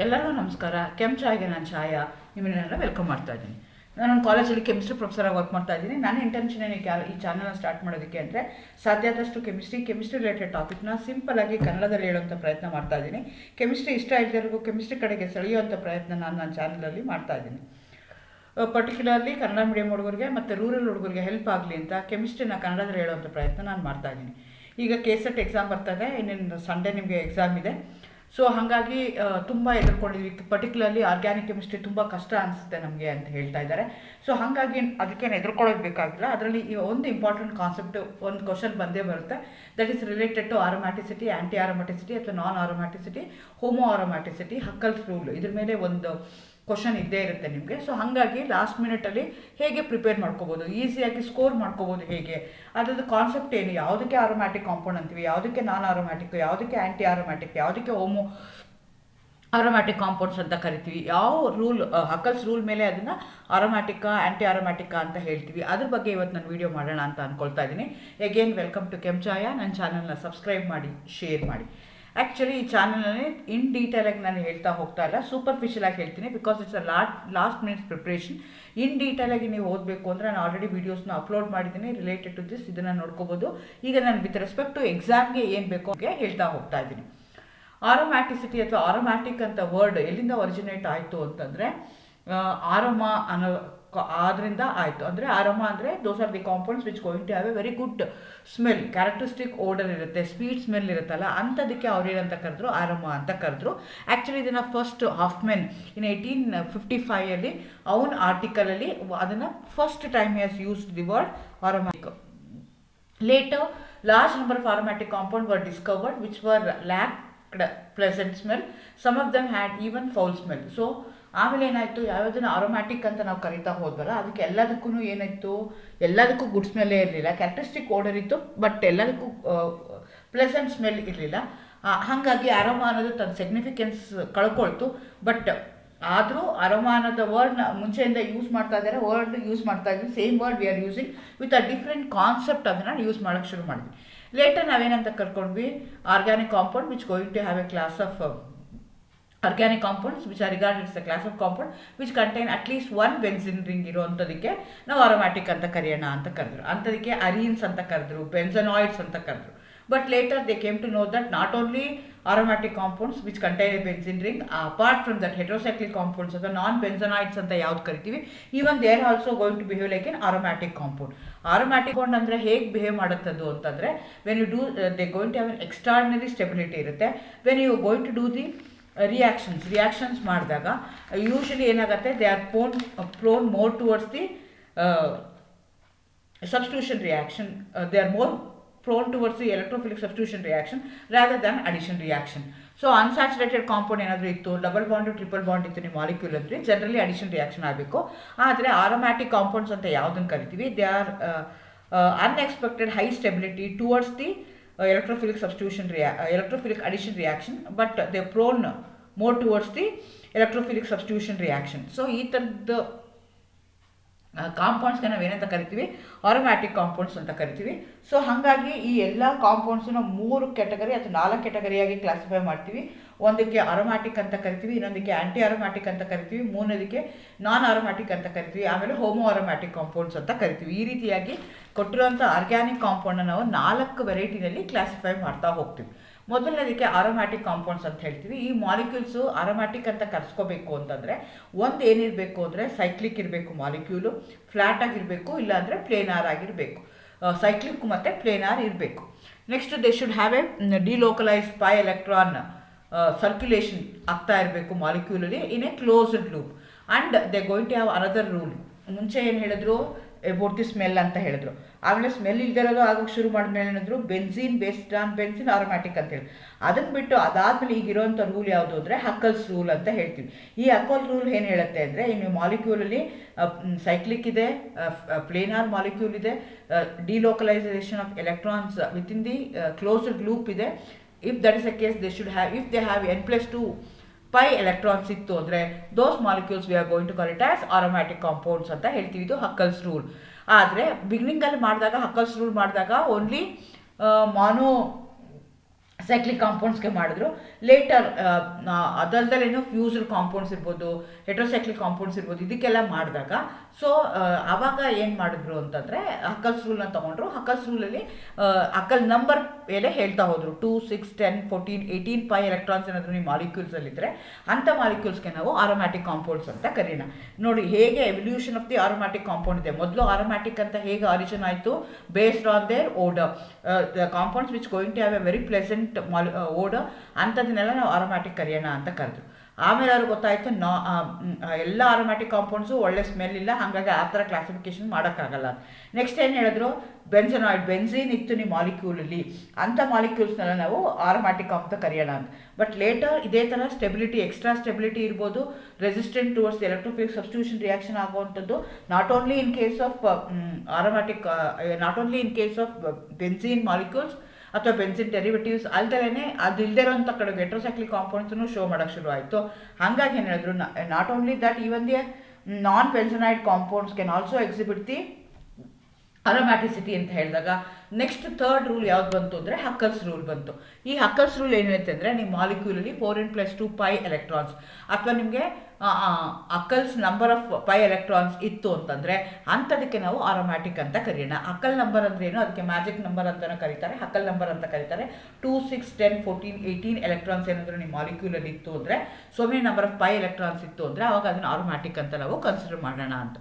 ಎಲ್ಲರಿಗೂ ನಮಸ್ಕಾರ. ಚಾಯ್ಗೆ ನಾನು ಛಾಯಾ ನಿಮ್ಮನ್ನೆಲ್ಲ ವೆಲ್ಕಮ್ ಮಾಡ್ತಾ ಇದ್ದೀನಿ. ನಾನು ಕಾಲೇಜಲ್ಲಿ ಕೆಮಿಸ್ಟ್ರಿ ಪ್ರೊಫೆಸರಾಗಿ ವರ್ಕ್ ಮಾಡ್ತಾ ಇದ್ದೀನಿ. ನನ್ನ ಇಂಟೆನ್ಷನ್ ಏನಕ್ಕೆ ಈ ಚಾನಲ್ನ ಸ್ಟಾರ್ಟ್ ಮಾಡೋದಕ್ಕೆ ಅಂದರೆ ಸಾಧ್ಯ ಆದಷ್ಟು ಕೆಮಿಸ್ಟ್ರಿ ರಿಲೇಟೆಡ್ ಟಾಪಿಕ್ನ ಸಿಂಪಲಾಗಿ ಕನ್ನಡದಲ್ಲಿ ಹೇಳುವಂಥ ಪ್ರಯತ್ನ ಮಾಡ್ತಾ ಇದ್ದೀನಿ. ಕೆಮಿಸ್ಟ್ರಿ ಇಷ್ಟ ಇಲ್ಲದವರೆಗೂ ಕೆಮಿಸ್ಟ್ರಿ ಕಡೆಗೆ ಸೆಳೆಯುವಂಥ ಪ್ರಯತ್ನ ನಾನು ನನ್ನ ಚಾನಲಲ್ಲಿ ಮಾಡ್ತಾ ಇದ್ದೀನಿ. ಪರ್ಟಿಕ್ಯುಲರ್ಲಿ ಕನ್ನಡ ಮೀಡಿಯಂ ಹುಡುಗರಿಗೆ ಮತ್ತು ರೂರಲ್ ಹುಡುಗರಿಗೆ ಹೆಲ್ಪ್ ಆಗಲಿ ಅಂತ ಕೆಮಿಸ್ಟ್ರಿನ ಕನ್ನಡದಲ್ಲಿ ಹೇಳುವಂಥ ಪ್ರಯತ್ನ ನಾನು ಮಾಡ್ತಾ ಇದ್ದೀನಿ. ಈಗ KSET ಎಕ್ಸಾಮ್ ಬರ್ತದೆ, ಇನ್ನೇನು ಸಂಡೇ ನಿಮಗೆ ಎಕ್ಸಾಮ್ ಇದೆ. ಸೊ ಹಾಗಾಗಿ ತುಂಬ ಎದುರ್ಕೊಂಡಿದ್ವಿ. ಪರ್ಟಿಕ್ಯುಲರ್ಲಿ ಆರ್ಗ್ಯಾನಿಕ್ ಕೆಮಿಸ್ಟ್ರಿ ತುಂಬ ಕಷ್ಟ ಅನಿಸುತ್ತೆ ನಮಗೆ ಅಂತ ಹೇಳ್ತಾ ಇದ್ದಾರೆ. ಸೊ ಹಾಗಾಗಿ ಅದಕ್ಕೇನು ಎದುರ್ಕೊಳ್ಳೋದು ಬೇಕಾಗಿಲ್ಲ. ಅದರಲ್ಲಿ ಒಂದು ಇಂಪಾರ್ಟೆಂಟ್ ಕಾನ್ಸೆಪ್ಟ್, ಒಂದು ಕ್ವಶನ್ ಬಂದೇ ಬರುತ್ತೆ. ದಟ್ ಈಸ್ ರಿಲೇಟೆಡ್ ಟು ಆರೋಮ್ಯಾಟಿಸಿಟಿ, ಆ್ಯಂಟಿ ಆರೋಮ್ಯಾಟಿಸಿಟಿ ಅಥವಾ ನಾನ್ ಆರೋಮ್ಯಾಟಿಸಿಟಿ, ಹೋಮೋ ಆರೋಮ್ಯಾಟಿಸಿಟಿ, ಹಕ್ಕಲ್ಸ್ ರೂಲ್. ಇದ್ರ ಮೇಲೆ ಒಂದು ಕ್ವಶನ್ ಇದ್ದೇ ಇರುತ್ತೆ ನಿಮಗೆ. ಸೊ ಹಾಗಾಗಿ ಲಾಸ್ಟ್ ಮಿನಿಟಲ್ಲಿ ಹೇಗೆ ಪ್ರಿಪೇರ್ ಮಾಡ್ಕೋಬೋದು, ಈಸಿಯಾಗಿ ಸ್ಕೋರ್ ಮಾಡ್ಕೋಬೋದು ಹೇಗೆ, ಅದ್ರದ್ದು ಕಾನ್ಸೆಪ್ಟ್ ಏನು, ಯಾವುದಕ್ಕೆ ಆರೋಮ್ಯಾಟಿಕ್ ಕಾಂಪೌಂಡ್ ಅಂತೀವಿ, ಯಾವುದಕ್ಕೆ ನಾನ್ ಆರೋಮ್ಯಾಟಿಕ್, ಯಾವುದಕ್ಕೆ ಆ್ಯಂಟಿ ಆರೋಮ್ಯಾಟಿಕ್, ಯಾವುದಕ್ಕೆ ಹೋಮೋ ಆರೋಮ್ಯಾಟಿಕ್ ಕಾಂಪೌಂಡ್ಸ್ ಅಂತ ಕರಿತೀವಿ, ಯಾವ ರೂಲ್, ಹಕ್ಕಲ್ಸ್ ರೂಲ್ ಮೇಲೆ ಅದನ್ನು ಆರೋಮ್ಯಾಟಿಕಾ ಆ್ಯಂಟಿ ಆರೋಮ್ಯಾಟಿಕಾ ಅಂತ ಹೇಳ್ತೀವಿ. ಅದ್ರ ಬಗ್ಗೆ ಇವತ್ತು ನಾನು ವೀಡಿಯೋ ಮಾಡೋಣ ಅಂತ ಅಂದ್ಕೊಳ್ತಾ ಇದ್ದೀನಿ. Again welcome to Chaya. ನನ್ನ ಚಾನಲ್ನ ಸಬ್ಸ್ಕ್ರೈಬ್ ಮಾಡಿ, ಶೇರ್ ಮಾಡಿ. ಆ್ಯಕ್ಚುಲಿ ಈ ಚಾನಲಲ್ಲಿ ಇನ್ ಡೀಟೇಲಾಗಿ ನಾನು ಹೇಳ್ತಾ ಹೋಗ್ತಾ ಇಲ್ಲ, ಸೂಪರ್ಫಿಷಿಯಲಾಗಿ ಹೇಳ್ತೀನಿ. Because it's a last minutes preparation. In ಡೀಟೇಲಾಗಿ ನೀವು ಓದಬೇಕು ಅಂದರೆ ನಾನು ಆಲ್ರೆಡಿ ವೀಡಿಯೋಸ್ನ ಅಪ್ಲೋಡ್ ಮಾಡಿದ್ದೀನಿ ರಿಲೇಟೆಡ್ ಟು ದಿಸ್. ಇದನ್ನು ನೋಡ್ಕೋಬೋದು. ಈಗ ನಾನು ವಿತ್ ರೆಸ್ಪೆಕ್ಟ್ ಟು ಎಕ್ಸಾಮ್ಗೆ ಏನು ಬೇಕೋ ಹೇಳ್ತಾ ಹೋಗ್ತಾ ಇದ್ದೀನಿ. ಆರೋಮ್ಯಾಟಿಸಿಟಿ ಅಥವಾ ಆರೋಮ್ಯಾಟಿಕ್ ಅಂತ ವರ್ಡ್ ಎಲ್ಲಿಂದ ಒರಿಜಿನೇಟ್ ಆಯಿತು ಅಂತಂದರೆ ಆರೋಮ ಅನ್ನೋ ಅದರಿಂದ ಆಯಿತು. ಅಂದರೆ ಆರೋಮ ಅಂದರೆ those are the compounds which going to have a very good smell, characteristic odour ಇರುತ್ತೆ, ಸ್ವೀಟ್ ಸ್ಮೆಲ್ ಇರುತ್ತಲ್ಲ, ಅಂಥದಕ್ಕೆ ಅವ್ರು ಏನಂತ ಕರೆದ್ರು, ಆರೋಮ ಅಂತ ಕರೆದ್ರು. ಆ್ಯಕ್ಚುಲಿ ಇದನ್ನು ಫಸ್ಟ್ ಹಾಫ್ಮೆನ್ ಇನ್ 1855 ಅವನ ಆರ್ಟಿಕಲಲ್ಲಿ ಅದನ್ನು first time has used the word aromatic. Later, large number of aromatic compounds were discovered which were lacked pleasant smell. Some of them had even foul smell. So ಆಮೇಲೆ ಏನಾಯಿತು, ಯಾವುದನ್ನು ಆರೋಮ್ಯಾಟಿಕ್ ಅಂತ ನಾವು ಕರಿತಾ ಹೋದ್ವಲ್ಲ, ಅದಕ್ಕೆ ಎಲ್ಲದಕ್ಕೂ ಏನಾಯಿತು, ಎಲ್ಲದಕ್ಕೂ ಗುಡ್ ಸ್ಮೆಲ್ಲೇ ಇರಲಿಲ್ಲ, ಕ್ಯಾರೆಕ್ಟರಿಸ್ಟಿಕ್ ಓಡರ್ ಇತ್ತು, ಬಟ್ ಎಲ್ಲದಕ್ಕೂ ಪ್ಲೆಸೆಂಟ್ ಸ್ಮೆಲ್ ಇರಲಿಲ್ಲ. ಹಾಗಾಗಿ ಅರೋಮಾ ಅನ್ನೋದು ತನ್ನ ಸಿಗ್ನಿಫಿಕೆನ್ಸ್ ಕಳ್ಕೊಳ್ತು. ಬಟ್ ಆದರೂ ಅರೋಮಾ ಅನ್ನೋದು ವರ್ಡ್ನ ಮುಂಚೆಯಿಂದ ಯೂಸ್ ಮಾಡ್ತಾ ಇದ್ದಾರೆ, ವರ್ಡ್ ಯೂಸ್ ಮಾಡ್ತಾ ಇದ್ವಿ, same word we are using with a different concept. ಅದನ್ನು ಯೂಸ್ ಮಾಡೋಕ್ಕೆ ಶುರು ಮಾಡಿದ್ವಿ. ಲೇಟರ್ ನಾವೇನಂತ ಕರ್ಕೊಂಡ್ವಿ, organic compound which going to have a class of organic compounds which are regarded as a class of compound which contain at least one benzene ring ಇರುವಂಥದಕ್ಕೆ ನಾವು aromatic ಅಂತ ಕರೆಯೋಣ ಅಂತ ಕರೆದ್ರು. ಅಂಥದಕ್ಕೆ ಅರೀನ್ಸ್ ಅಂತ ಕರೆದ್ರು, ಬೆನ್ಸನಾಯ್ಡ್ಸ್ ಅಂತ ಕರೆದ್ರು. But later they came to know that not only aromatic compounds which contain a benzene ring, apart from that heterocyclic compounds ಅಥವಾ non-benzenoids ಅಂತ ಯಾವ್ದು ಕರಿತೀವಿ, even they are also going to behave like an aromatic compound. Aromatic compound ಅಂದರೆ ಹೇಗೆ behave ಮಾಡುತ್ತದು ಅಂತಂದರೆ, when you do they going to have an extraordinary stability ಇರುತ್ತೆ. When you going to do the reactions ಮಾಡಿದಾಗ usually ಏನಾಗುತ್ತೆ, they are prone more towards the substitution reaction. They are more prone towards the electrophilic substitution reaction rather than addition reaction. So unsaturated compound ಏನಾದರೂ ಇತ್ತು, double bond triple bond ಇತ್ತು ನಿಮ್ಮ molecule ಅಂದರೆ generally addition reaction ಆಗಬೇಕು. ಆದರೆ aromatic compounds ಅಂತ ಯಾವುದನ್ನು ಕರಿತೀವಿ, they are unexpected high stability towards the electrophilic addition reaction, but they are prone more towards the electrophilic substitution reaction. So ಈ ಥರದ ಕಾಂಪೌಂಡ್ಸ್ಗೆ ನಾವು ಏನಂತ ಕರಿತೀವಿ, ಆರೋಮ್ಯಾಟಿಕ್ ಕಾಂಪೌಂಡ್ಸ್ ಅಂತ ಕರಿತೀವಿ. ಸೊ ಹಾಗಾಗಿ ಈ ಎಲ್ಲ ಕಾಂಪೌಂಡ್ಸನ್ನ 3 ಕ್ಯಾಟಗರಿ ಅಥವಾ 4 ಕ್ಯಾಟಗರಿಯಾಗಿ ಕ್ಲಾಸಿಫೈ ಮಾಡ್ತೀವಿ. ಒಂದಕ್ಕೆ ಆರೋಮ್ಯಾಟಿಕ್ ಅಂತ ಕರಿತೀವಿ, ಇನ್ನೊಂದಕ್ಕೆ ಆ್ಯಂಟಿ ಆರೋಮ್ಯಾಟಿಕ್ ಅಂತ ಕರಿತೀವಿ, ಮೂರನೇದಕ್ಕೆ ನಾನ್ ಆರೋಮ್ಯಾಟಿಕ್ ಅಂತ ಕರಿತೀವಿ, ಆಮೇಲೆ ಹೋಮೋ ಆರೋಮ್ಯಾಟಿಕ್ ಕಾಂಪೌಂಡ್ಸ್ ಅಂತ ಕರಿತೀವಿ. ಈ ರೀತಿಯಾಗಿ ಕೊಟ್ಟಿರುವಂಥ ಆರ್ಗ್ಯಾನಿಕ್ ಕಾಂಪೌಂಡನ್ನು ನಾವು 4 ವೆರೈಟಿನಲ್ಲಿ ಕ್ಲಾಸಿಫೈ ಮಾಡ್ತಾ ಹೋಗ್ತೀವಿ. ಮೊದಲನೇದಕ್ಕೆ ಆರೋಮ್ಯಾಟಿಕ್ ಕಾಂಪೌಂಡ್ಸ್ ಅಂತ ಹೇಳ್ತೀವಿ. ಈ ಮಾಲಿಕ್ಯೂಲ್ಸು ಆರೋಮ್ಯಾಟಿಕ್ ಅಂತ ಕರೆಸ್ಕೋಬೇಕು ಅಂತಂದರೆ ಒಂದು ಏನಿರಬೇಕು ಅಂದರೆ ಸೈಕ್ಲಿಕ್ ಇರಬೇಕು, ಮಾಲಿಕ್ಯೂಲು ಫ್ಲ್ಯಾಟ್ ಆಗಿರಬೇಕು, ಇಲ್ಲಾಂದರೆ ಪ್ಲೇನಾರ್ ಆಗಿರಬೇಕು. ಸೈಕ್ಲಿಕ್ ಮತ್ತು ಪ್ಲೇನಾರ್ ಇರಬೇಕು. Next they should have a delocalise pi electron circulation ಆಗ್ತಾ ಇರಬೇಕು ಮಾಲಿಕ್ಯೂಲಲ್ಲಿ in a closed loop. And they going to have another rule. ಮುಂಚೆ ಏನು ಹೇಳಿದ್ರು, ಅಬೌಟ್ ದಿ ಸ್ಮೆಲ್ ಅಂತ ಹೇಳಿದ್ರು. ಆಮೇಲೆ ಸ್ಮೆಲ್ ಇಲ್ದಿರೋದು ಆಗೋಕ್ಕೆ ಶುರು ಮಾಡಿದ್ಮೇಲೆ ಏನಿದ್ರು, benzene based on benzene aromatic ಅಂತ ಹೇಳಿ. ಅದನ್ನು ಬಿಟ್ಟು ಅದಾದಮೇಲೆ ಈಗಿರೋಂಥ ರೂಲ್ ಯಾವುದು ಅಂದರೆ ಹಕ್ಕಲ್ಸ್ ರೂಲ್ ಅಂತ ಹೇಳ್ತೀವಿ. ಈ ಹಕ್ಕಲ್ ರೂಲ್ ಏನು ಹೇಳುತ್ತೆ ಅಂದರೆ, ಇನ್ನು ಮಾಲಿಕ್ಯೂಲಲ್ಲಿ ಸೈಕ್ಲಿಕ್ ಇದೆ, ಪ್ಲೇನಾರ್ ಮಾಲಿಕ್ಯೂಲ್ ಇದೆ, delocalisation of electrons within the closed loop ಇದೆ. If that is a case they should have, if they have n+2 pi electrons ಇತ್ತು ಅಂದರೆ those molecules we are going to call it as aromatic compounds ಅಂತ ಹೇಳ್ತೀವಿ. ಇದು Huckel's rule. ಆದರೆ ಬಿಗಿನಿಂಗಲ್ಲಿ ಮಾಡಿದಾಗ, Huckel's rule ಮಾಡಿದಾಗ ಓನ್ಲಿ ಮಾನೋ ಸೈಕ್ಲಿಕ್ ಕಾಂಪೌಂಡ್ಸ್ಗೆ ಮಾಡಿದ್ರು. ಲೇಟರ್ ಅದಲ್ದಲ್ಲೇನೋ ಫ್ಯೂಸ್ಡ್ ಕಾಂಪೌಂಡ್ಸ್ ಇರ್ಬೋದು, ಹೆಟ್ರೋಸೈಕ್ಲಿಕ್ ಕಾಂಪೌಂಡ್ಸ್ ಇರ್ಬೋದು, ಇದಕ್ಕೆಲ್ಲ ಮಾಡಿದಾಗ ಸೊ ಆವಾಗ ಏನು ಮಾಡಿದ್ರು ಅಂತಂದರೆ ಹಕ್ಕಲ್ಸ್ ರೂಲ್ನ ತೊಗೊಂಡ್ರು. ಹಕ್ಕಲ್ಸ್ ರೂಲಲ್ಲಿ ಹಕ್ಕಲ್ ನಂಬರ್ ಮೇಲೆ ಹೇಳ್ತಾ ಹೋದರು. 2, 6, 10, 14, 18 ಪೈ ಎಲೆಕ್ಟ್ರಾನ್ಸ್ ಏನಾದರೂ ನೀವು ಮಾಲಿಕ್ಯೂಲ್ಸಲ್ಲಿದ್ದರೆ ಅಂಥ ಮಾಲಿಕ್ಯೂಲ್ಸ್ಗೆ ನಾವು ಆರೋಮ್ಯಾಟಿಕ್ ಕಾಂಪೌಂಡ್ಸ್ ಅಂತ ಕರೀಣ. ನೋಡಿ ಹೇಗೆ evolution of the aromatic compound ಇದೆ. ಮೊದಲು ಆರೋಮ್ಯಾಟಿಕ್ ಅಂತ ಹೇಗೆ ಆರಿಜಿನ್ ಆಯಿತು, based on their odour, the compounds which going to have a very pleasant odour, ಅಂಥದನ್ನೆಲ್ಲ ನಾವು ಆರೋಮ್ಯಾಟಿಕ್ ಕರೆಯೋಣ ಅಂತ ಕರೆದ್ರು. ಆಮೇಲೆ ಅವ್ರಿಗೆ ಗೊತ್ತಾಯಿತು ಎಲ್ಲ ಆರೋಮ್ಯಾಟಿಕ್ ಕಾಂಪೌಂಡ್ಸು ಒಳ್ಳೆ ಸ್ಮೆಲ್ ಇಲ್ಲ, ಹಾಗಾಗಿ ಆ ಥರ ಕ್ಲಾಸಿಫಿಕೇಶನ್ ಮಾಡೋಕ್ಕಾಗಲ್ಲ. ನೆಕ್ಸ್ಟ್ ಏನು ಹೇಳಿದ್ರು, ಬೆನ್ಸನಾಯ್ಡ್, ಬೆನ್ಝೀನ್ ಇತ್ತು ನಿಮ್ಮ ಮಾಲಿಕ್ಯೂಲಲ್ಲಿ, ಅಂಥ ಮಾಲಿಕ್ಯೂಲ್ಸ್ನೆಲ್ಲ ನಾವು ಆರೋಮ್ಯಾಟಿಕ್ ಅಂತ ಕರೆಯೋಣ ಅಂತ. ಬಟ್ ಲೇಟರ್ ಇದೇ ಥರ ಸ್ಟೆಬಿಲಿಟಿ, ಎಕ್ಸ್ಟ್ರಾ ಸ್ಟೆಬಿಲಿಟಿ ಇರ್ಬೋದು, resistant towards electrophilic substitution reaction ಆಗುವಂಥದ್ದು, not only in case of aromatic, not only in case of benzene molecules ಅಥವಾ ಬೆನ್ಸಿನ್ ಡೆರಿವೇಟಿವ್ಸ್ ಅಲ್ದಲೇ ಅದು ಇಲ್ಲದೇ ಇರೋಂಥ ಕಡೆಗೆ ಹೆಟ್ರೋಸೈಕ್ಲಿಕ್ ಕಾಂಪೌಂಡ್ಸನ್ನು ಶೋ ಮಾಡೋಕ್ಕೆ ಶುರು ಆಯಿತು. ಹಾಗಾಗಿ ಏನು ಹೇಳಿದ್ರು, not only that even the non benzenoid compounds can also exhibit the aromaticity ಅಂತ ಹೇಳಿದಾಗ ನೆಕ್ಸ್ಟ್ ಥರ್ಡ್ ರೂಲ್ ಯಾವ್ದು ಬಂತು ಅಂದರೆ ಹಕ್ಕಲ್ಸ್ ರೂಲ್ ಬಂತು. ಈ ಹಕ್ಕಲ್ಸ್ ರೂಲ್ ಏನು ಹೇಳುತ್ತೆ ಅಂದರೆ, ನಿಮ್ಮ ಮಾಲಿಕ್ಯೂಲಲ್ಲಿ 4n+2 ಪೈ ಎಲೆಕ್ಟ್ರಾನ್ಸ್ ಅಥವಾ ನಿಮಗೆ ಅಕ್ಕಲ್ಸ್ ನಂಬರ್ ಆಫ್ ಪೈ ಎಲೆಕ್ಟ್ರಾನ್ಸ್ ಇತ್ತು ಅಂತಂದರೆ ಅಂಥದಕ್ಕೆ ನಾವು ಆರೋಮ್ಯಾಟಿಕ್ ಅಂತ ಕರೆಯೋಣ. ಅಕ್ಕಲ್ ನಂಬರ್ ಅಂದರೆ ಏನು, ಅದಕ್ಕೆ ಮ್ಯಾಜಿಕ್ ನಂಬರ್ ಅಂತಲೂ ಕರೀತಾರೆ, ಹಕ್ಕಲ್ ನಂಬರ್ ಅಂತ ಕರೀತಾರೆ. 2, 6, 10, 14, 18 ಎಲೆಕ್ಟ್ರಾನ್ಸ್ ಏನಾದರೂ ನಿಮ್ಮ ಮಾಲಿಕ್ಯೂಲಲ್ಲಿ ಇತ್ತು ಅಂದರೆ, so many number of pi electrons ಇತ್ತು ಅಂದರೆ ಅವಾಗ ಅದನ್ನು ಆರೋಮ್ಯಾಟಿಕ್ ಅಂತ ನಾವು ಕನ್ಸಿಡರ್ ಮಾಡೋಣ ಅಂತ.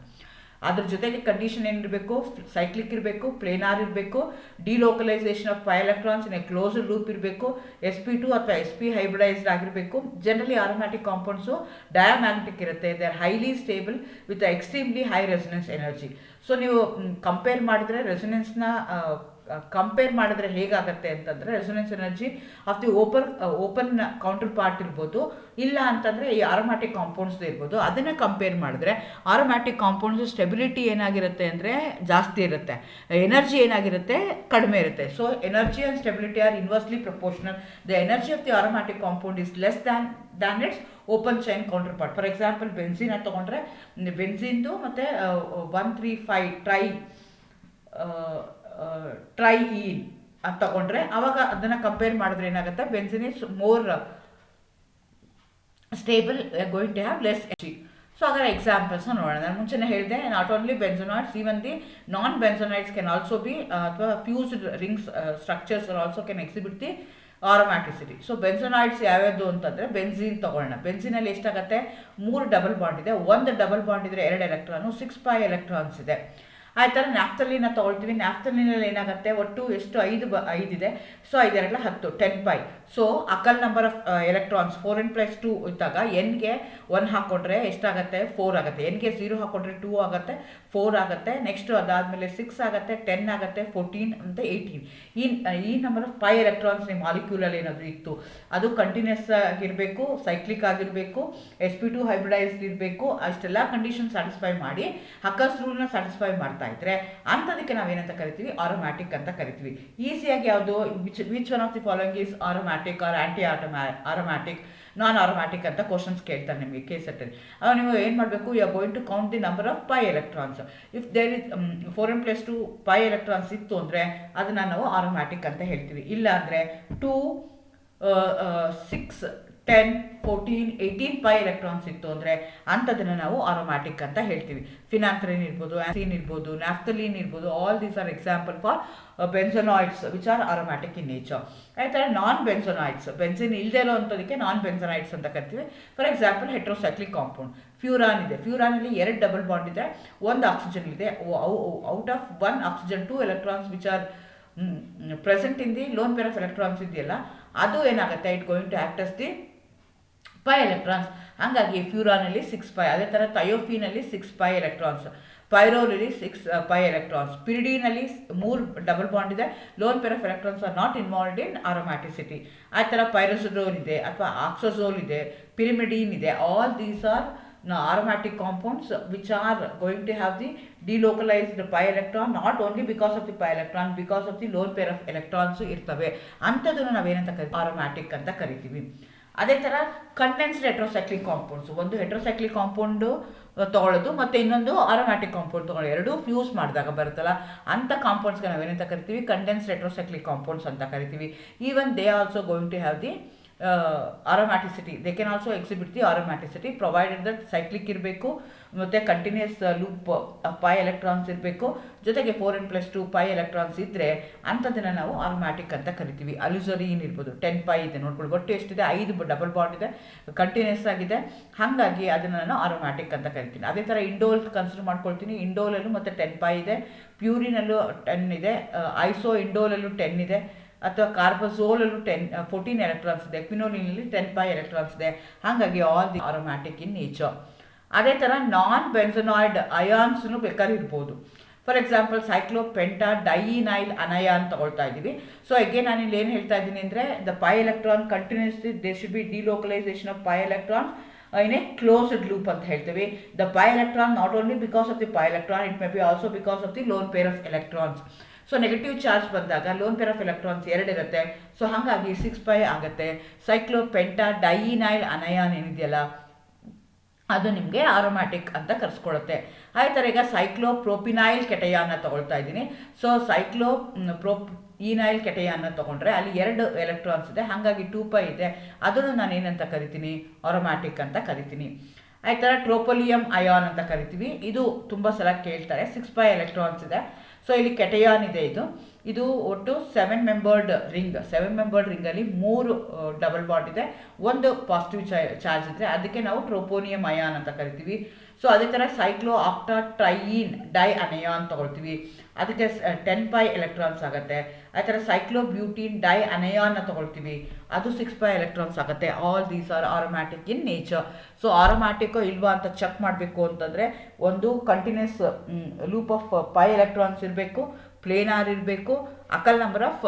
ಅದ್ರ ಜೊತೆಗೆ ಕಂಡೀಷನ್ ಏನಿರಬೇಕು, ಸೈಕ್ಲಿಕ್ ಇರಬೇಕು, ಪ್ಲೇನಾರ್ ಇರಬೇಕು, delocalisation of pi electrons in a closed loop ಇರಬೇಕು, sp2 ಅಥವಾ sp ಹೈಬ್ರಿಡೈಸ್ಡ್ ಆಗಿರಬೇಕು. ಜನರಲಿ ಆರೋಮ್ಯಾಟಿಕ್ ಕಾಂಪೌಂಡ್ಸು ಡಯಾಮ್ಯಾಗ್ನೆಟಿಕ್ ಇರುತ್ತೆ, they are highly stable with extremely high resonance energy. So ನೀವು ಕಂಪೇರ್ ಮಾಡಿದ್ರೆ ರೆಸೊನೆನ್ಸ್ನ ಕಂಪೇರ್ ಮಾಡಿದ್ರೆ ಹೇಗಾಗತ್ತೆ ಅಂತಂದರೆ, resonance energy of the open counter part ಇರ್ಬೋದು, ಇಲ್ಲ ಅಂತಂದರೆ ಈ ಆರೋಮ್ಯಾಟಿಕ್ ಕಾಂಪೌಂಡ್ಸ್ ಇರ್ಬೋದು. ಅದನ್ನೇ ಕಂಪೇರ್ ಮಾಡಿದ್ರೆ ಆರೋಮ್ಯಾಟಿಕ್ ಕಾಂಪೌಂಡ್ಸ್ ಸ್ಟೆಬಿಲಿಟಿ ಏನಾಗಿರುತ್ತೆ ಅಂದರೆ ಜಾಸ್ತಿ ಇರುತ್ತೆ, ಎನರ್ಜಿ ಏನಾಗಿರುತ್ತೆ ಕಡಿಮೆ ಇರುತ್ತೆ. So energy and stability are inversely proportional. The energy of the aromatic compound is less than its open chain counterpart. For example benzene ಅಂತ ತೊಗೊಂಡ್ರೆ, ಬೆನ್ಝೀನ್ದು ಮತ್ತು 1,3,5 ಟ್ರೈಈನ್ ಅಂತ ತಗೊಂಡ್ರೆ ಅವಾಗ ಅದನ್ನು ಕಂಪೇರ್ ಮಾಡಿದ್ರೆ ಏನಾಗುತ್ತೆ, benzene is more stable, going to have less energy. So ಅದರ ಎಕ್ಸಾಂಪಲ್ಸ್ನ ನೋಡೋಣ. ನಾನು ಮುಂಚೆನೇ ಹೇಳಿದೆ, not only benzenoids, even the non benzenoids can also be ಅಥವಾ fused rings structures also can exhibit the aromaticity. So benzenoids ಯಾವ್ಯಾವುದು ಅಂತಂದರೆ, ಬೆನ್ಝೀನ್ ತೊಗೊಳ್ಳೋಣ. ಬೆನ್ಝೀನಲ್ಲಿ ಎಷ್ಟಾಗುತ್ತೆ, 3 ಡಬಲ್ ಬಾಂಡ್ ಇದೆ, 1 ಡಬಲ್ ಬಾಂಡ್ ಇದ್ದರೆ 2 ಎಲೆಕ್ಟ್ರಾನು, 6 ಪೈ ಎಲೆಕ್ಟ್ರಾನ್ಸ್ ಇದೆ. ಆ ಥರ ನ್ಯಾಫ್ಥಲಿನ ತೊಗೊಳ್ತೀವಿ. ನ್ಯಾಫ್ಥಲಿನಲ್ಲಿ ಏನಾಗುತ್ತೆ, ಒಟ್ಟು ಎಷ್ಟು 5 ಇದೆ. ಸೊ 5 2 10 ಪೈ. So Huckel number of electrons 4n+2 ಇದ್ದಾಗ ಎನ್ಗೆ 1 ಹಾಕ್ಕೊಂಡ್ರೆ ಎಷ್ಟಾಗುತ್ತೆ, 4 ಆಗುತ್ತೆ. ಎನ್ಗೆ 0 ಹಾಕ್ಕೊಂಡ್ರೆ 2 ಆಗುತ್ತೆ, 4 ಆಗುತ್ತೆ. ನೆಕ್ಸ್ಟು ಅದಾದಮೇಲೆ 6 ಆಗುತ್ತೆ, 10 ಆಗುತ್ತೆ, 14 ಅಂತ 18. ಈ ನಂಬರ್ ಆಫ್ ಪೈ ಎಲೆಕ್ಟ್ರಾನ್ಸ್ ನಿಮ್ಮ ಮಾಲಿಕ್ಯೂಲಲ್ಲಿ ಏನಾದರೂ ಇತ್ತು, ಅದು ಕಂಟಿನ್ಯೂಸ್ ಆಗಿರಬೇಕು, ಸೈಕ್ಲಿಕ್ ಆಗಿರಬೇಕು, sp2 ಹೈಬ್ರಿಡೈಸ್ಡ್ ಇರಬೇಕು. ಅಷ್ಟೆಲ್ಲ ಕಂಡೀಷನ್ ಸ್ಯಾಟಿಸ್ಫೈ ಮಾಡಿ ಹಕ್ಕಲ್ಸ್ ರೂಲ್ನ ಸ್ಯಾಟಿಸ್ಫೈ ಮಾಡ್ತಾ ಇದ್ರೆ ಅಂಥದಕ್ಕೆ ನಾವೇನಂತ ಕರಿತೀವಿ, ಆರೋಮ್ಯಾಟಿಕ್ ಅಂತ ಕರಿತೀವಿ. ಈಸಿಯಾಗಿ ಯಾವುದು, which one of the following is aromatic or anti aromatic, non aromatic ಅಂತ ಕ್ವಶನ್ಸ್ ಕೇಳ್ತಾರೆ ನಿಮಗೆ ಕೇಸೆಟ್ಟಲ್ಲಿ. ಅವಾಗ ನೀವು ಏನು ಮಾಡಬೇಕು, you are going to count the number of pi electrons. If there is 4n+2 pi electrons ಇತ್ತು ಅಂದರೆ ಅದನ್ನು ನಾವು ಆರೋಮ್ಯಾಟಿಕ್ ಅಂತ ಹೇಳ್ತೀವಿ. ಇಲ್ಲ ಅಂದರೆ 2, 6, 10, 14, 18 ಪೈ ಎಲೆಕ್ಟ್ರಾನ್ಸ್ ಇತ್ತು ಅಂದರೆ ಅಂಥದನ್ನು ನಾವು ಆರೋಮ್ಯಾಟಿಕ್ ಅಂತ ಹೇಳ್ತೀವಿ. ಫಿನಾಂಥ್ರಿನ್ ಇರ್ಬೋದು, ಆ್ಯನ್ಸೀನ್ ಇರ್ಬೋದು, ನ್ಯಾಫ್ಥಲೀನ್ ಇರ್ಬೋದು, all these are example for benzenoids which are aromatic in nature. ಆ ಥರ ನಾನ್ ಬೆನ್ಸನಾಯ್ಡ್ಸ್, ಬೆನ್ಸಿನ್ ಇಲ್ಲದೆ ಇರೋ ಅಂಥದಕ್ಕೆ ನಾನ್ ಬೆನ್ಸನಾಯ್ಡ್ಸ್ ಅಂತ ಕರಿತೀವಿ. For example heterocyclic compound furan ಇದೆ. ಫ್ಯೂರಾನಲ್ಲಿ 2 ಡಬಲ್ ಬಾಂಡ್ ಇದೆ, 1 ಆಕ್ಸಿಜನ್ ಇದೆ. Out of 1 oxygen 2 electrons which are present in the lone pair of electrons ಇದೆಯಲ್ಲ, ಅದು ಏನಾಗುತ್ತೆ, it going to act as the pi electrons. ಹಾಗಾಗಿ ಫ್ಯೂರಾನಲ್ಲಿ 6 ಪೈ. ಅದೇ ಥರ ಥಯೋಫೀನಲ್ಲಿ 6 ಪೈ ಎಲೆಕ್ಟ್ರಾನ್ಸ್, ಪೈರೋಲಲ್ಲಿ 6 ಪೈ ಎಲೆಕ್ಟ್ರಾನ್ಸ್, ಪಿರಿಡಿನಲ್ಲಿ 3 ಡಬಲ್ ಬಾಂಡ್ ಇದೆ, lone pair of electrons are not involved in ಆರೋಮ್ಯಾಟಿಸಿಟಿ. ಆ ಥರ ಪೈರೋಸೋಡೋನ್ ಇದೆ ಅಥವಾ ಆಕ್ಸೋಝೋಲ್ ಇದೆ, ಪಿರಿಮಿಡೀನ್ ಇದೆ. All these R aromatic compounds which are going to have the delocalized pi electron, not only because of the pi electron, because of the lone pair of electrons ಇರ್ತವೆ. ಅಂಥದ್ದನ್ನು ನಾವೇನಂತ ಕರಿತೀವಿ, ಆರೋಮ್ಯಾಟಿಕ್ ಅಂತ ಕರಿತೀವಿ. ಅದೇ ಥರ ಕಂಡೆನ್ಸ್ಡ್ ಹೆಟ್ರೋಸೈಕ್ಲಿಕ್ ಕಾಂಪೌಂಡ್ಸ್, ಒಂದು ಹೆಟ್ರೋಸೈಕ್ಲಿಕ್ compound ತೊಗೊಳ್ಳೋದು ಮತ್ತು ಇನ್ನೊಂದು ಆರೋಮ್ಯಾಟಿಕ್ ಕಾಂಪೌಂಡ್ ತೊಗೊಳ್ಳೋದು, ಎರಡೂ ಫ್ಯೂಸ್ ಮಾಡಿದಾಗ ಬರುತ್ತಲ್ಲ ಅಂಥ ಕಾಂಪೌಂಡ್ಸ್ಗೆ ನಾವೇನಂತ ಕರಿತೀವಿ, ಕಂಡೆನ್ಸ್ಡ್ ಹೆಟ್ರೋಸೈಕ್ಲಿಕ್ ಕಾಂಪೌಂಡ್ಸ್ ಅಂತ ಕರಿತೀವಿ. Even they also going to have the aromaticity. They can also exhibit the aromaticity provided that cyclic ಇರಬೇಕು ಮತ್ತು ಕಂಟಿನ್ಯೂಸ್ ಲೂಪ್ ಪೈ ಎಲೆಕ್ಟ್ರಾನ್ಸ್ ಇರಬೇಕು, ಜೊತೆಗೆ 4n+2 ಪೈ ಎಲೆಕ್ಟ್ರಾನ್ಸ್ ಇದ್ದರೆ ಅಂಥದ್ದನ್ನು ನಾವು ಆರೋಮ್ಯಾಟಿಕ್ ಅಂತ ಕರಿತೀವಿ. ಅಲ್ಯೂಸರಿನ್ ಇರ್ಬೋದು, 10 ಪೈ ಇದೆ ನೋಡ್ಕೊಳ್ಳಿ, ಒಟ್ಟು ಎಷ್ಟಿದೆ 5 ಡಬಲ್ ಬಾಂಡ್ ಇದೆ, ಕಂಟಿನ್ಯೂಸ್ ಆಗಿದೆ, ಹಾಗಾಗಿ ಅದನ್ನು ನಾನು ಆರೋಮ್ಯಾಟಿಕ್ ಅಂತ ಕರಿತೀನಿ. ಅದೇ ಥರ ಇಂಡೋಲ್ ಕನ್ಸಿಡರ್ ಮಾಡ್ಕೊಳ್ತೀನಿ. ಇಂಡೋಲಲ್ಲೂ ಮತ್ತು 10 ಪೈ ಇದೆ, ಪ್ಯೂರಿನಲ್ಲೂ 10 ಇದೆ, ಐಸೋ ಇಂಡೋಲಲ್ಲೂ 10 ಇದೆ, ಅಥವಾ ಕಾರ್ಬಜೋಲಲ್ಲೂ 14 ಎಲೆಕ್ಟ್ರಾನ್ಸ್ ಇದೆ, ಕ್ವಿನೋಲಿನಲ್ಲಿ 10 ಪೈ ಎಲೆಕ್ಟ್ರಾನ್ಸ್ ಇದೆ, ಹಾಗಾಗಿ all the aromatic in nature. ಅದೇ ಥರ ನಾನ್ ಬೆನ್ಸನಾಯ್ಡ್ ಅಯಾನ್ಸ್ನು ಬೇಕಾದ್ರೆ ಇರ್ಬೋದು. ಫಾರ್ ಎಕ್ಸಾಂಪಲ್ ಸೈಕ್ಲೋಪೆಂಟಾ ಡೈಯಿನೈಲ್ ಅನಯಾನ್ ತಗೊಳ್ತಾ ಇದ್ದೀವಿ. ಸೊ ಅಗೇನ್ ನಾನು ಇಲ್ಲಿ ಏನು ಹೇಳ್ತಾ ಇದ್ದೀನಿ ಅಂದರೆ the pi electron continuously there should be delocalisation of pi electrons in a closed loop ಅಂತ ಹೇಳ್ತೀವಿ. The pi electron not only because of the pi electron, it may be also because of the lone pair of electrons. So negative charge ಬಂದಾಗ loan pair of electrons 2 ಇರುತ್ತೆ, so ಹಾಗಾಗಿ 6 pi ಆಗುತ್ತೆ. ಸೈಕ್ಲೋಪೆಂಟಾ ಡೈಯಿನೈಲ್ ಅನಯಾನ್ ಏನಿದೆಯಲ್ಲ ಅದು ನಿಮಗೆ aromatic ಅಂತ ಕರೆಸ್ಕೊಳ್ಳುತ್ತೆ. ಅದೇ ಥರ ಈಗ ಸೈಕ್ಲೋಪ್ರೋಪಿನೈಲ್ ಕೆಟಯಾನ್ನ ತಗೊಳ್ತಾ ಇದ್ದೀನಿ. ಸೊ ಈನೈಲ್ ಕೆಟಯಾನ್ನ ತೊಗೊಂಡ್ರೆ ಅಲ್ಲಿ 2 ಎಲೆಕ್ಟ್ರಾನ್ಸ್ ಇದೆ, ಹಾಗಾಗಿ 2 ಪೈ ಇದೆ, ಅದನ್ನು ನಾನು ಏನಂತ ಕರಿತೀನಿ, ಆರೋಮ್ಯಾಟಿಕ್ ಅಂತ ಕರಿತೀನಿ. ಅದೇ ಥರ ಟ್ರೋಪೋಲಿಯಂ ಅಯಾನ್ ಅಂತ ಕರಿತೀವಿ. ಇದು ತುಂಬ ಸಲ ಕೇಳ್ತಾರೆ, 6 ಪೈ ಎಲೆಕ್ಟ್ರಾನ್ಸ್ ಇದೆ. ಸೊ ಇಲ್ಲಿ ಕೆಟಯಾನ್ ಇದೆ, ಇದು ಒಟ್ಟು 7 ಮೆಂಬರ್ಡ್ ರಿಂಗಲ್ಲಿ 3 ಡಬಲ್ ಬಾಂಡ್ ಇದೆ, 1 ಪಾಸಿಟಿವ್ ಚಾರ್ಜ್ ಇದ್ದರೆ ಅದಕ್ಕೆ ನಾವು ಟ್ರೋಪೋನಿಯಂ ಅಯಾನ್ ಅಂತ ಕರಿತೀವಿ. ಸೊ ಅದೇ ಥರ ಸೈಕ್ಲೋ ಆಕ್ಟಾಟ್ರೈಯಿನ್ ಡೈ ಅನಯಾನ್ ತೊಗೊಳ್ತೀವಿ, ಅದಕ್ಕೆ 10 ಪೈ ಎಲೆಕ್ಟ್ರಾನ್ಸ್ ಆಗುತ್ತೆ. ಅದೇ ಥರ ಸೈಕ್ಲೋಬ್ಯೂಟಿನ್ ಡೈ ಅನಯಾನ್ನ ತೊಗೊಳ್ತೀವಿ, ಅದು 6 ಪೈ ಎಲೆಕ್ಟ್ರಾನ್ಸ್ ಆಗುತ್ತೆ. All these are aromatic in nature. So ಆರೋಮ್ಯಾಟಿಕ್ಕೋ ಇಲ್ವಾ ಅಂತ ಚೆಕ್ ಮಾಡಬೇಕು ಅಂತಂದರೆ ಒಂದು continuous loop of pi electrons ಇರಬೇಕು, ಪ್ಲೇನಾರ್ ಇರಬೇಕು, Huckel number of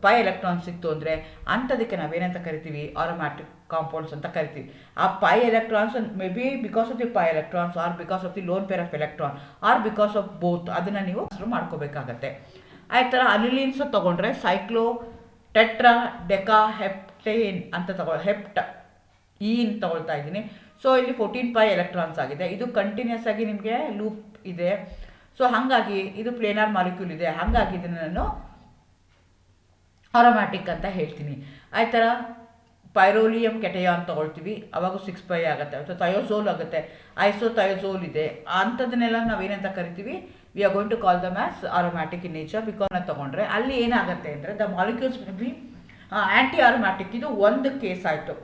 pi electrons ಸಿಕ್ತು ಅಂದರೆ ಅಂಥದಕ್ಕೆ ನಾವೇನಂತ ಕರಿತೀವಿ, ಆರೋಮ್ಯಾಟಿಕ್ ಕಾಂಪೌಂಡ್ಸ್ ಅಂತ ಕರಿತೀವಿ. ಆ pi electrons may be because of the pi electrons or because of the lone pair of electron or because of both, ಅದನ್ನು ನೀವು ಮಾಡ್ಕೋಬೇಕಾಗತ್ತೆ. ಅದೇ ಥರ ಅಲ್ಯೂಲಿನ್ಸ್ ತೊಗೊಂಡ್ರೆ ಸೈಕ್ಲೋ ಟೆಟ್ರಾ ಡೆಕಾ ಹೆಪ್ಟೇನ್ ಅಂತ ಹೆಪ್ಟ ಈನ್ ತಗೊಳ್ತಾ ಇದ್ದೀನಿ. ಸೊ ಇಲ್ಲಿ 14 ಪೈ ಎಲೆಕ್ಟ್ರಾನ್ಸ್ ಆಗಿದೆ, ಇದು ಕಂಟಿನ್ಯೂಸ್ ಆಗಿ ನಿಮಗೆ ಲೂಪ್ ಇದೆ. ಸೊ ಹಾಗಾಗಿ ಇದು ಪ್ಲೇನಾರ್ ಮಾಲಿಕ್ಯೂಲ್ ಇದೆ, ಹಾಗಾಗಿ ಇದನ್ನು ನಾನು ಆರೋಮ್ಯಾಟಿಕ್ ಅಂತ ಹೇಳ್ತೀನಿ. ಅದೇ ಥರ ಪೈರೋಲಿಯಂ ಕೆಟಯಾನ್ ತೊಗೊಳ್ತೀವಿ, ಅವಾಗ 6 ಪೈ ಆಗುತ್ತೆ, ಅಥವಾ ಥಯೋಝೋಲ್ ಆಗುತ್ತೆ, ಐಸೋಥಯೋಝೋಲ್ ಇದೆ, ಅಂಥದ್ದನ್ನೆಲ್ಲ ನಾವೇನಂತ ಕರಿತೀವಿ, we are going to call them as aromatic in nature. Because ತೊಗೊಂಡ್ರೆ ಅಲ್ಲಿ ಏನಾಗುತ್ತೆ ಅಂದರೆ the molecules be anti aromatic. ಇದು ಒಂದು ಕೇಸ್ ಆಯಿತು.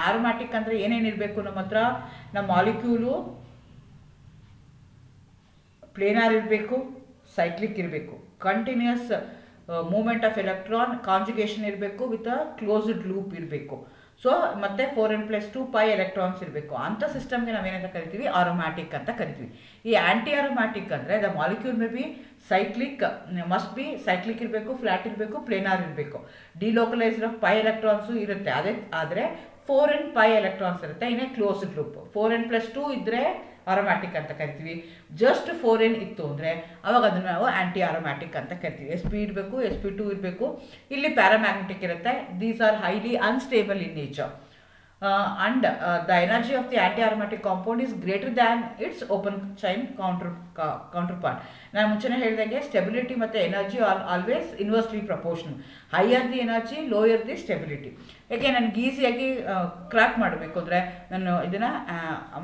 ಆರೋಮ್ಯಾಟಿಕ್ ಅಂದರೆ ಏನೇನಿರಬೇಕು ನಮ್ಮ ಹತ್ರ, ನಮ್ಮ ಮಾಲಿಕ್ಯೂಲು ಪ್ಲೇನಾರ್ ಇರಬೇಕು, ಸೈಕ್ಲಿಕ್ ಇರಬೇಕು, continuous movement of electron conjugation ಇರಬೇಕು, ವಿತ್ ಅ ಕ್ಲೋಸ್ಡ್ ಲೂಪ್ ಇರಬೇಕು. ಸೊ ಮತ್ತೆ 4n+2 ಪೈ ಎಲೆಕ್ಟ್ರಾನ್ಸ್ ಇರಬೇಕು. ಅಂಥ ಸಿಸ್ಟಮ್ಗೆ ನಾವೇನಂತ ಕರಿತೀವಿ, ಆರೋಮ್ಯಾಟಿಕ್ ಅಂತ ಕರಿತೀವಿ. ಈ ಆ್ಯಂಟಿ ಆರೋಮ್ಯಾಟಿಕ್ ಅಂದರೆ the molecule may be cyclic, must be cyclic ಇರಬೇಕು, ಫ್ಲಾಟ್ ಇರಬೇಕು, ಪ್ಲೇನಾರ್ ಇರಬೇಕು, ಡಿಲೋಕಲೈಸ್ಡ್ ಆಫ್ ಪೈ ಎಲೆಕ್ಟ್ರಾನ್ಸು ಇರುತ್ತೆ. ಆದರೆ 4n ಪೈ ಎಲೆಕ್ಟ್ರಾನ್ಸ್ ಇರುತ್ತೆ ಇನ್ ಎ ಕ್ಲೋಸ್ಡ್ ಲೂಪ್. 4n+2 ಇದ್ದರೆ ಆರೋಮ್ಯಾಟಿಕ್ ಅಂತ ಕರಿತೀವಿ. ಜಸ್ಟ್ 4n ಇತ್ತು ಅಂದರೆ ಅವಾಗ ಅದನ್ನು ನಾವು ಆ್ಯಂಟಿ ಆರೋಮ್ಯಾಟಿಕ್ ಅಂತ ಕರಿತೀವಿ. sp ಇರಬೇಕು, sp2 ಇರಬೇಕು. ಇಲ್ಲಿ ಪ್ಯಾರಾಮ್ಯಾಗ್ನೆಟಿಕ್ ಇರುತ್ತೆ. These are highly unstable in nature. and the energy of the anti-aromatic compound is greater than its open chain counterpart. ನಾನು ಮುಂಚೆನೇ ಹೇಳಿದಾಗೆ ಸ್ಟೆಬಿಲಿಟಿ ಮತ್ತು energy are always inversely proportional. Higher the energy, lower the stability. ಯಾಕೆ ನನಗೆ ಈಸಿಯಾಗಿ crack ಮಾಡಬೇಕು ಅಂದರೆ ನಾನು ಇದನ್ನು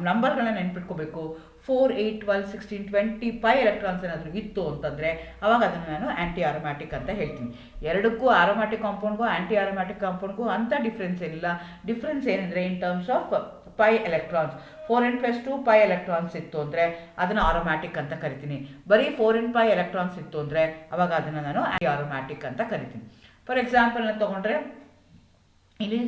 ನಂಬರ್ಗಳನ್ನ ನೆನ್ಪಿಟ್ಕೋಬೇಕು. 4, 8, 12, 16, 20 ಪೈ ಎಲೆಕ್ಟ್ರಾನ್ಸ್ ಏನಾದರೂ ಇತ್ತು ಅಂತಂದರೆ ಅವಾಗ ಅದನ್ನು ನಾನು ಆ್ಯಂಟಿ ಆರೋಮ್ಯಾಟಿಕ್ ಅಂತ ಹೇಳ್ತೀನಿ. ಎರಡಕ್ಕೂ ಆರೋಮ್ಯಾಟಿಕ್ ಕಾಂಪೌಂಡ್ಗೂ ಆ್ಯಂಟಿ ಆರೋಮ್ಯಾಟಿಕ್ ಕಾಂಪೌಂಡ್ಗೂ ಅಂಥ ಡಿಫ್ರೆನ್ಸ್ ಏನಿಲ್ಲ. ಡಿಫ್ರೆನ್ಸ್ ಏನಂದರೆ in terms of pi electrons. 4n+2 pi electrons ಇತ್ತು ಅಂದರೆ ಅದನ್ನು ಆರೋಮ್ಯಾಟಿಕ್ ಅಂತ ಕರಿತೀನಿ. ಬರೀ 4n ಪೈ ಎಲೆಕ್ಟ್ರಾನ್ಸ್ ಇತ್ತು ಅಂದರೆ ಅವಾಗ ಅದನ್ನು ನಾನು ಆ್ಯಂಟಿ ಆರೋಮ್ಯಾಟಿಕ್ ಅಂತ ಕರಿತೀನಿ. ಫಾರ್ ಎಕ್ಸಾಂಪಲ್ ನಾನು ತೊಗೊಂಡ್ರೆ ಇಲ್ಲಿ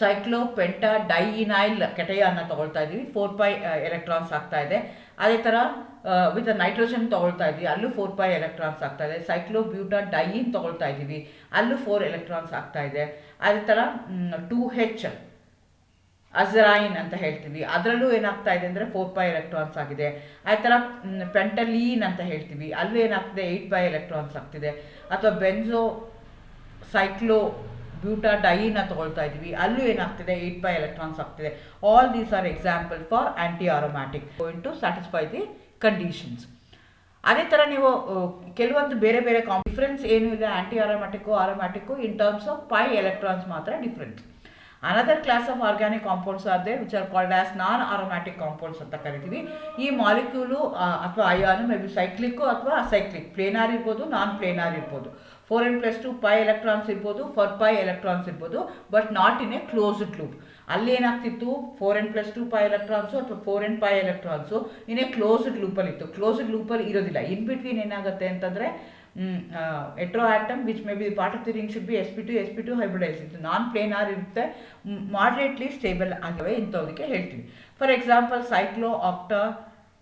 ಸೈಕ್ಲೋಪೆಂಟಾ ಡೈಯಿನೈಲ್ ಕೆಟಯಾನ್ನ ತೊಗೊಳ್ತಾ ಇದ್ದೀವಿ, 4 ಪೈ ಎಲೆಕ್ಟ್ರಾನ್ಸ್ ಆಗ್ತಾ ಇದೆ. ಅದೇ ಥರ ವಿತ್ ನೈಟ್ರೋಜನ್ ತೊಗೊಳ್ತಾ ಇದ್ದೀವಿ, ಅಲ್ಲೂ 4 ಪೈ ಎಲೆಕ್ಟ್ರಾನ್ಸ್ ಆಗ್ತಾ ಇದೆ. ಸೈಕ್ಲೋಬ್ಯೂಟಾ ಡೈಯಿನ್ ತೊಗೊಳ್ತಾ ಇದ್ದೀವಿ, ಅಲ್ಲೂ 4 ಎಲೆಕ್ಟ್ರಾನ್ಸ್ ಆಗ್ತಾ ಇದೆ. ಅದೇ ಥರ 2H ಅಜರೈನ್ ಅಂತ ಹೇಳ್ತೀವಿ, ಅದರಲ್ಲೂ ಏನಾಗ್ತಾ ಇದೆ ಅಂದರೆ 4 ಪೈ ಎಲೆಕ್ಟ್ರಾನ್ಸ್ ಆಗಿದೆ. ಅದೇ ಥರ ಪೆಂಟಲೀನ್ ಅಂತ ಹೇಳ್ತೀವಿ, ಅಲ್ಲೂ ಏನಾಗ್ತಿದೆ 8 ಪೈ ಎಲೆಕ್ಟ್ರಾನ್ಸ್ ಆಗ್ತಿದೆ. ಅಥವಾ ಬೆನ್ಸೋ ಸೈಕ್ಲೋ ಬ್ಯೂಟಾ ಡೈನ ತೊಗೊಳ್ತಾ ಇದ್ದೀವಿ, ಅಲ್ಲೂ ಏನಾಗ್ತಿದೆ 8 ಪೈ ಎಲೆಕ್ಟ್ರಾನ್ಸ್ ಆಗ್ತಿದೆ. All these are example for anti aromatic going to satisfy the conditions. ಅದೇ ಥರ ನೀವು ಕೆಲವೊಂದು ಬೇರೆ ಬೇರೆ ಡಿಫ್ರೆನ್ಸ್ ಏನೂ ಇಲ್ಲ anti aromatic aromatic in terms of pi electrons ಮಾತ್ರ difference. Another class of organic compounds are there which are called as non aromatic compounds ಅಂತ ಕರಿತೀವಿ. ಈ ಮಾಲಿಕ್ಯೂಲು ಅಥವಾ ಅಯಾನು ಮೇ ಬಿ ಸೈಕ್ಲಿಕ್ಕು ಅಥವಾ ಅಸೈಕ್ಲಿಕ್, ಪ್ಲೇನಾರ್ ಇರ್ಬೋದು, ನಾನ್ ಪ್ಲೇನಾರ್ ಇರ್ಬೋದು. 4n+2 pi ಎಲೆಕ್ಟ್ರಾನ್ಸ್ ಇರ್ಬೋದು, 4 pi electrons ಇರ್ಬೋದು, but not in a closed loop. ಅಲ್ಲಿ ಏನಾಗ್ತಿತ್ತು, 4n+2 pi ಎಲೆಕ್ಟ್ರಾನ್ಸು ಅಥವಾ 4n pi electrons in a closed ಲೂಪಲ್ಲಿ ಇತ್ತು. ಕ್ಲೋಸ್ಡ್ ಲೂಪಲ್ಲಿ ಇರೋದಿಲ್ಲ. ಇನ್ ಬಿಟ್ವೀನ್ ಏನಾಗುತ್ತೆ ಅಂತಂದರೆ hetero atom which may be part of the ring should be sp2 hybridise ಇತ್ತು. ನಾನ್ ಪ್ಲೇನಾರ್ ಇರುತ್ತೆ, ಮಾಡ್ರೇಟ್ಲಿ ಸ್ಟೇಬಲ್ ಆಗಿವೆ, ಇಂಥದಕ್ಕೆ ಹೇಳ್ತೀವಿ. ಫಾರ್ ಎಕ್ಸಾಂಪಲ್ ಸೈಕ್ಲೋ ಆಕ್ಟಾ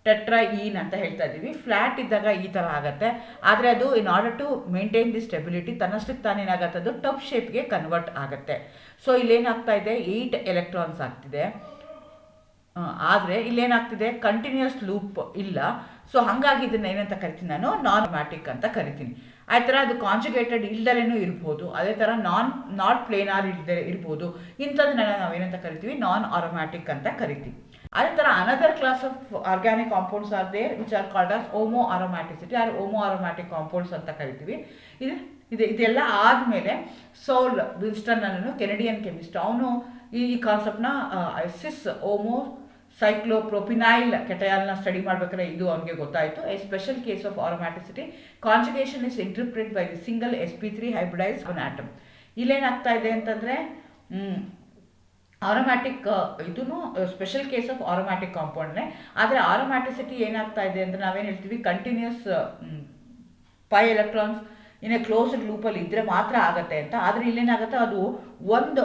ಟೆಟ್ರಾಯೀನ್ ಅಂತ ಹೇಳ್ತಾ ಇದ್ದೀವಿ. ಫ್ಲ್ಯಾಟ್ ಇದ್ದಾಗ ಈ ಥರ ಆಗುತ್ತೆ, ಆದರೆ ಅದು in order to maintain the stability ತನ್ನಷ್ಟಕ್ಕೆ ತಾನೇನಾಗುತ್ತೆ, ಅದು ಟಫ್ ಶೇಪ್ಗೆ ಕನ್ವರ್ಟ್ ಆಗುತ್ತೆ. ಸೊ ಇಲ್ಲೇನಾಗ್ತಾ ಇದೆ, 8 ಎಲೆಕ್ಟ್ರಾನ್ಸ್ ಆಗ್ತಿದೆ, ಆದರೆ ಇಲ್ಲೇನಾಗ್ತಿದೆ, ಕಂಟಿನ್ಯೂಸ್ ಲೂಪ್ ಇಲ್ಲ. ಸೊ ಹಾಗಾಗಿ ಇದನ್ನು ಏನಂತ ಕರಿತೀನಿ ನಾನು, ನಾನ್ ಅರೋಮ್ಯಾಟಿಕ್ ಅಂತ ಕರಿತೀನಿ. ಆ ಥರ ಅದು ಕಾಂಜುಗೇಟೆಡ್ ಇಲ್ದಲೇನೂ ಇರ್ಬೋದು, ಅದೇ ಥರ ನಾಟ್ ಪ್ಲೇನಾರ್ ಇಲ್ಲದೆ ಇರ್ಬೋದು. ಇಂಥದನ್ನೆಲ್ಲ ನಾವೇನಂತ ಕರಿತೀವಿ, ನಾನ್ ಅರೋಮ್ಯಾಟಿಕ್ ಅಂತ ಕರಿತೀವಿ. ಅದೇ ಥರ another class of organic compounds are there which are called as homoaromaticity or homoaromatic compounds ಅಂತ ಕರಿತೀವಿ. ಇದೆಲ್ಲ ಆದಮೇಲೆ ಸೌಲ್ ವಿಲ್ಸ್ಟನ್ ಅನ್ನೋ ಕೆನಡಿಯನ್ ಕೆಮಿಸ್ಟ್, ಅವನು ಈ ಕಾನ್ಸೆಪ್ಟ್ನ ಸಿಸ್ ಹೋಮೋ ಸೈಕ್ಲೋಪ್ರೋಪಿನೈಲ್ ಕೆಟಯಾಲ್ನ ಸ್ಟಡಿ ಮಾಡ್ಬೇಕಾದ್ರೆ ಇದು ಅವನಿಗೆ ಗೊತ್ತಾಯಿತು. A special case of aromaticity conjugation is interpret by the single sp3 hybridise one atom. ಇಲ್ಲೇನಾಗ್ತಾ ಇದೆ ಅಂತಂದರೆ ಆರೋಮ್ಯಾಟಿಕ್ ಇದೂ ಸ್ಪೆಷಲ್ ಕೇಸ್ ಆಫ್ ಆರೋಮ್ಯಾಟಿಕ್ ಕಾಂಪೌಂಡ್ನೇ. ಆದರೆ ಆರೋಮ್ಯಾಟಿಸಿಟಿ ಏನಾಗ್ತಾ ಇದೆ ಅಂದರೆ ನಾವೇನು ಹೇಳ್ತೀವಿ, continuous pi electrons in a closed ಲೂಪಲ್ಲಿ ಇದ್ದರೆ ಮಾತ್ರ ಆಗುತ್ತೆ ಅಂತ. ಆದರೆ ಇಲ್ಲೇನಾಗುತ್ತೆ, ಅದು ಒಂದು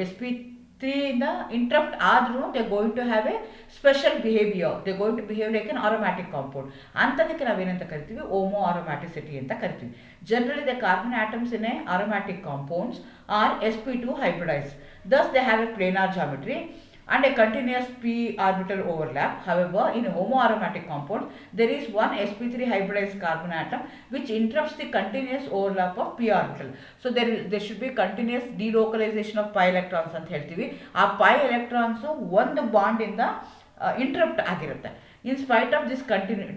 sp3ಇಂದ ಇಂಟ್ರಪ್ಟ್ ಆದ್ರೂ they going to have a special behaviour, they going to behave like an aromatic compound. ಅಂಥದಕ್ಕೆ ನಾವೇನಂತ ಕರಿತೀವಿ, ಹೋಮೋ ಅರೋಮ್ಯಾಟಿಸಿಟಿ ಅಂತ ಕರಿತೀವಿ. Generally the carbon atoms in a aromatic compounds are sp2 hybridized. Thus they have a planar geometry and a continuous p orbital overlap. However, in a homoaromatic compound there is one sp3 hybridized carbon atom which interrupts the continuous overlap of p orbital. So there should be continuous delocalization of pi electrons ಅಂತ ಹೇಳ್ತೀವಿ. ಆ pi electrons ಒಂದು bond ಇಂದ interrupt ಆಗಿರುತ್ತೆ. In spite of this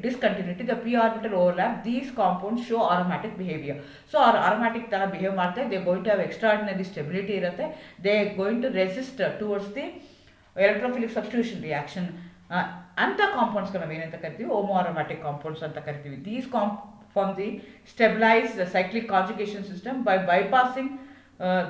discontinuity, the p orbital overlap, these compounds show aromatic behavior. So aromatic ತರ behave ಮಾಡ್ತಾರೆ. They are going to have extraordinary stability ಇರುತ್ತೆ. They are going to resist towards the electrophilic substitution reaction. ಅಂಥ ಕಾಂಪೌಂಡ್ಸ್ಗೆ ನಾವು ಏನಂತ ಕರಿತೀವಿ, homo aromatic compounds ಅಂತ ಕರಿತೀವಿ. These form the stabilized cyclic conjugation system by bypassing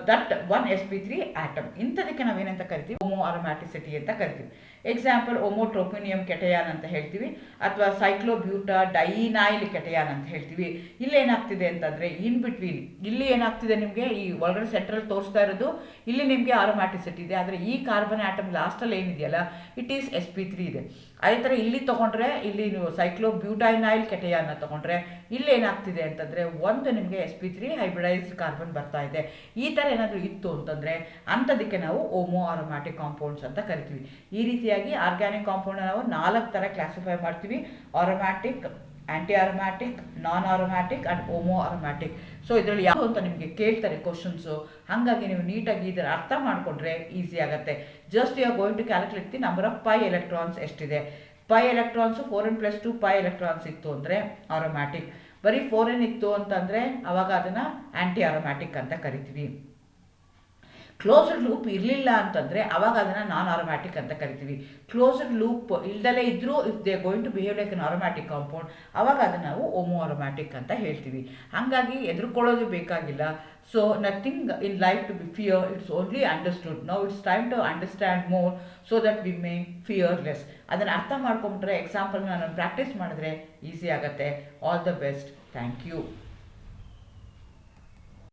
that one sp3 atom. ಇಂಥದಕ್ಕೆ ನಾವೇನಂತ ಕರಿತೀವಿ, homo ಅರೋಮ್ಯಾಟಿಸಿಟಿ ಅಂತ ಕರಿತೀವಿ. ಎಕ್ಸಾಂಪಲ್ ಹೋಮೋಟ್ರೋಪಿನಿಯಂ ಕೆಟಯಾನ್ ಅಂತ ಹೇಳ್ತೀವಿ, ಅಥವಾ ಸೈಕ್ಲೋಬ್ಯೂಟಾ ಡೈನೈಲ್ ಕೆಟಯಾನ್ ಅಂತ ಹೇಳ್ತೀವಿ. ಇಲ್ಲಿ ಏನಾಗ್ತಿದೆ ಅಂತಂದರೆ ಇನ್ ಬಿಟ್ವೀನ್, ಇಲ್ಲಿ ಏನಾಗ್ತಿದೆ ನಿಮಗೆ ಈ ಒಳಗಡೆ ಸೆಂಟ್ರಲ್ ತೋರಿಸ್ತಾ ಇರೋದು, ಇಲ್ಲಿ ನಿಮಗೆ ಅರೋಮ್ಯಾಟಿಸಿಟಿ ಇದೆ. ಆದರೆ ಈ ಕಾರ್ಬನ್ ಆಟಮ್ ಲಾಸ್ಟಲ್ಲಿ ಏನಿದೆಯಲ್ಲ, ಇಟ್ ಈಸ್ sp3 ಇದೆ. ಅದೇ ಥರ ಇಲ್ಲಿ ತೊಗೊಂಡ್ರೆ, ಇಲ್ಲಿ ನೀವು ಸೈಕ್ಲೋಬ್ಯೂಟೈನೈಲ್ ಕೆಟಯಾನ್ನ ತೊಗೊಂಡ್ರೆ ಇಲ್ಲಿ ಏನಾಗ್ತಿದೆ ಅಂತಂದರೆ ಒಂದು ನಿಮಗೆ sp3 ಹೈಬ್ರಿಡೈಸ್ಡ್ ಕಾರ್ಬನ್ ಬರ್ತಾ ಇದೆ. ಈ ಥರ ಏನಾದರೂ ಇತ್ತು ಅಂತಂದರೆ ಅಂಥದಕ್ಕೆ ನಾವು ಹೋಮೋ ಅರೋಮ್ಯಾಟಿಕ್ ಕಾಂಪೌಂಡ್ಸ್ ಅಂತ ಕರಿತೀವಿ. ಈ ರೀತಿಯಾಗಿ ಆರ್ಗ್ಯಾನಿಕ್ ಕಾಂಪೌಂಡ್ ನಾವು 4 ಥರ ಕ್ಲಾಸಿಫೈ ಮಾಡ್ತೀವಿ: aromatic, anti aromatic, non aromatic and homo aromatic. So ಇದರಲ್ಲಿ ಯಾವುದು ಅಂತ ನಿಮಗೆ ಕೇಳ್ತಾರೆ ಕ್ವಶನ್ಸು. ಹಾಗಾಗಿ ನೀವು ನೀಟಾಗಿ ಇದರ ಅರ್ಥ ಮಾಡಿಕೊಂಡ್ರೆ ಈಸಿ ಆಗುತ್ತೆ. Just you are going to calculate the number of pi electrons ಎಷ್ಟಿದೆ. pi electrons 4n+2 pi electrons ಇತ್ತು ಅಂದರೆ ಆರೋಮ್ಯಾಟಿಕ್. ಬರೀ 4n ಇತ್ತು ಅಂತಂದರೆ ಅವಾಗ ಅದನ್ನು ಆ್ಯಂಟಿ ಅರೋಮ್ಯಾಟಿಕ್ ಅಂತ ಕರಿತೀವಿ. ಕ್ಲೋಸ್ಡ್ ಲೂಪ್ ಇರಲಿಲ್ಲ ಅಂತಂದರೆ ಅವಾಗ ಅದನ್ನು ನಾನ್ ಅರೋಮ್ಯಾಟಿಕ್ ಅಂತ ಕರಿತೀವಿ. ಕ್ಲೋಸ್ಡ್ ಲೂಪ್ ಇಲ್ದಲೇ ಇದ್ದರೂ if they going to behave like an aromatic compound, ಅವಾಗ ಅದನ್ನು ನಾವು ಹೋಮೋ ಅರೋಮ್ಯಾಟಿಕ್ ಅಂತ ಹೇಳ್ತೀವಿ. ಹಾಗಾಗಿ ಎದುರ್ಕೊಳ್ಳೋದು ಬೇಕಾಗಿಲ್ಲ. So nothing in life to be fear, it's only understood. Now it's time to understand more so that we may fear less. ಅದನ್ನು ಅರ್ಥ ಮಾಡ್ಕೊಂಡ್ರೆ, ಎಕ್ಸಾಂಪಲ್ನ ನಾನು ಪ್ರಾಕ್ಟೀಸ್ ಮಾಡಿದ್ರೆ ಈಸಿ ಆಗುತ್ತೆ. All the best. Thank you.